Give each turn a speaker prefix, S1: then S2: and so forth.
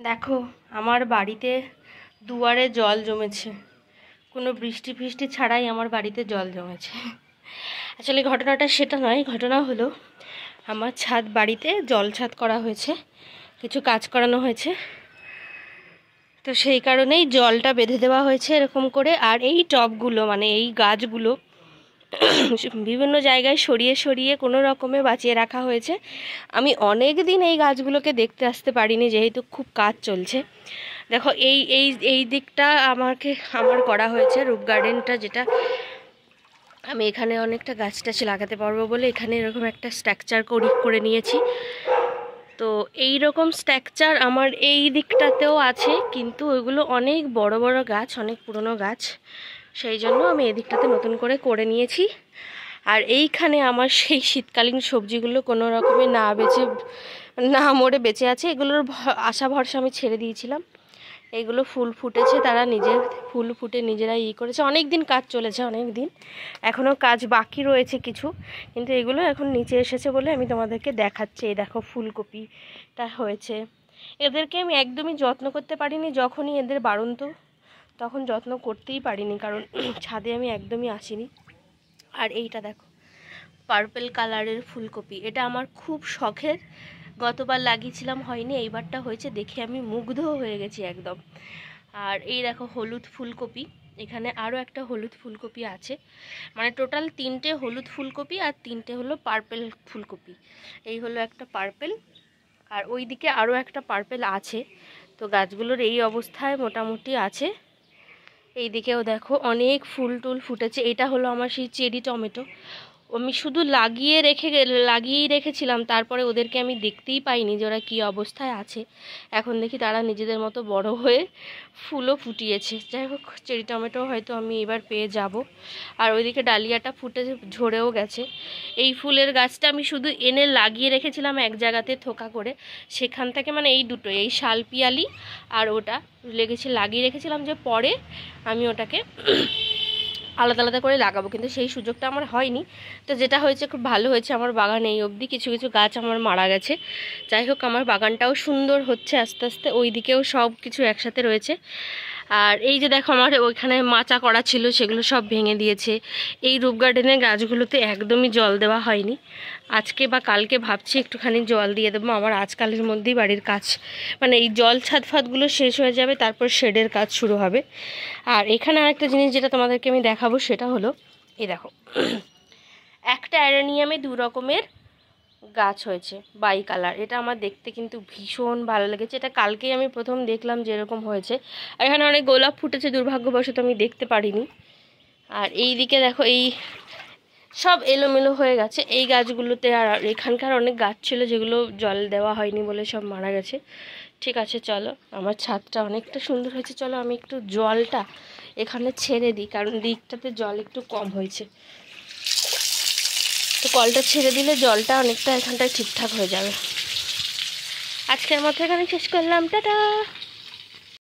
S1: দেখো আমার বাড়িতে দুয়ারে জল জমেছে। কোনো বৃষ্টি ফৃষ্টি ছাড়াই আমার বাড়িতে জল জমেছে। আসলে ঘটনাটা সেটা নয়, ঘটনা হলো আমার বাড়িতে জল ছাদ করা হয়েছে, কিছু কাজ করানো হয়েছে, তো সেই কারণেই জলটা বেঁধে দেওয়া হয়েছে এরকম করে। আর এই টবগুলো মানে এই গাছগুলো বিভিন্ন জায়গায় সরিয়ে সরিয়ে কোনো রকমে বাঁচিয়ে রাখা হয়েছে। আমি অনেক দিন এই গাছগুলোকে দেখতে আসতে পারিনি, যেহেতু খুব কাজ চলছে। দেখো এই এই এই দিকটা আমার করা হয়েছে রুফ গার্ডেনটা, যেটা আমি এখানে অনেকটা গাছ টাছ লাগাতে পারবো বলে এখানে এরকম একটা স্ট্রাকচার করে নিয়েছি। তো এই রকম স্ট্রাকচার আমার এই দিকটাতেও আছে, কিন্তু ওইগুলো অনেক বড় বড় গাছ, অনেক পুরনো গাছ, সেই জন্য আমি এদিকটাতে নতুন করে নিয়েছি। আর এইখানে আমার সেই শীতকালীন সবজিগুলো কোনো রকমে না মরে বেঁচে আছে। এগুলোর আশা ভরসা আমি ছেড়ে দিয়েছিলাম। এইগুলো ফুল ফুটেছে, তারা ফুল ফুটে নিজেরাই করেছে। অনেক দিন কাজ চলেছে, অনেক দিন, এখনও কাজ বাকি রয়েছে কিছু, কিন্তু এগুলো এখন নিচে এসেছে বলে আমি তোমাদেরকে দেখাচ্ছি। এই দেখো ফুলকপিটা হয়েছে। এদেরকে আমি একদমই যত্ন করতে পারিনি, যখনই এদের বাড়ন্ত তখন যত্ন করতেই পারিনি, কারণ ছাদে আমি একদমই আসিনি। আর এইটা দেখো পার্পেল কালারের ফুলকপি, এটা আমার খুব শখের। গতবার লাগিয়েছিলাম হয়নি, এইবারটা হয়েছে, দেখে আমি মুগ্ধ হয়ে গেছি একদম। আর এই দেখো হলুদ ফুলকপি, এখানে আরও একটা হলুদ ফুলকপি আছে, মানে টোটাল 3টে হলুদ ফুলকপি আর 3টে হলো পার্পেল ফুলকপি। এই হলো একটা পার্পেল, আর ওই দিকে আরও একটা পার্পেল আছে। তো গাছগুলোর এই অবস্থায় মোটামুটি আছে। এই দিকেও দেখো অনেক ফুল টুল ফুটেছে। এটা হলো আমার সেই চেরি টমেটো, আমি শুধু লাগিয়েই রেখেছিলাম, তারপরে ওদেরকে আমি দেখতেই পাইনি যে ওরা কী অবস্থায় আছে। এখন দেখি তারা নিজেদের মতো বড় হয়ে ফুলও ফুটিয়েছে। যাই হোক, চেরি টমেটো হয়তো আমি এবার পেয়ে যাব। আর ওইদিকে ডালিয়াটা ফুটে ঝরেও গেছে। এই ফুলের গাছটা আমি শুধু এনে লাগিয়ে রেখেছিলাম এক জায়গাতে থোকা করে, সেখান থেকে মানে এই দুটো, এই শালপিয়ালি আর ওটা লাগিয়ে রেখেছিলাম, যে পরে আমি ওটাকে আলাদা আলাদা করে লাগাবো, কিন্তু সেই সুযোগটা আমার হয়নি। তো যেটা হয়েছে খুব ভালো হয়েছে, আমার বাগানে এই অবধি কিছু কিছু গাছ আমার মারা গেছে। যাই হোক, আমার বাগানটাও সুন্দর হচ্ছে আস্তে আস্তে। ওই দিকেও সব কিছু একসাথে রয়েছে। আর এই যে দেখো আমার ওইখানে মাচা করা ছিল, সেগুলো সব ভেঙে দিয়েছে। এই রুফ গার্ডেনের গাছগুলোতে একদমই জল দেওয়া হয়নি। আজকে বা কালকে ভাবছি একটুখানি জল দিয়ে দেবো। আমার আজকালের মধ্যেই বাড়ির কাজ, মানে এই জল ছাদ ফাদগুলো শেষ হয়ে যাবে, তারপর শেডের কাজ শুরু হবে। আর এখানে আরেকটা জিনিস যেটা তোমাদেরকে আমি দেখাবো, সেটা হলো এই দেখো একটা অ্যারেনিয়ামে 2 রকমের গাছ হয়েছে, বাই কালার। এটা আমার দেখতে কিন্তু ভীষণ ভালো লেগেছে। এটা কালকেই আমি প্রথম দেখলাম যে এরকম হয়েছে। আর এখানে অনেক গোলাপ ফুটেছে, দুর্ভাগ্যবশত আমি দেখতে পারিনি। আর এই দিকে দেখো এই সব এলোমেলো হয়ে গেছে এই গাছগুলোতে। আর এখানকার অনেক গাছ ছিল যেগুলো জল দেওয়া হয়নি বলে সব মারা গেছে। ঠিক আছে, চলো, আমার ছাদটা অনেকটা সুন্দর হয়েছে। চলো আমি একটু জলটা এখানে ছেড়ে দিই, কারণ দিকটাতে জল একটু কম হয়েছে। তো কলটা ছেড়ে দিলে জলটা অনেকটা এখানটায় ঠিকঠাক হয়ে যাবে। আজকের মতো এখানে শেষ করলাম, টাটা।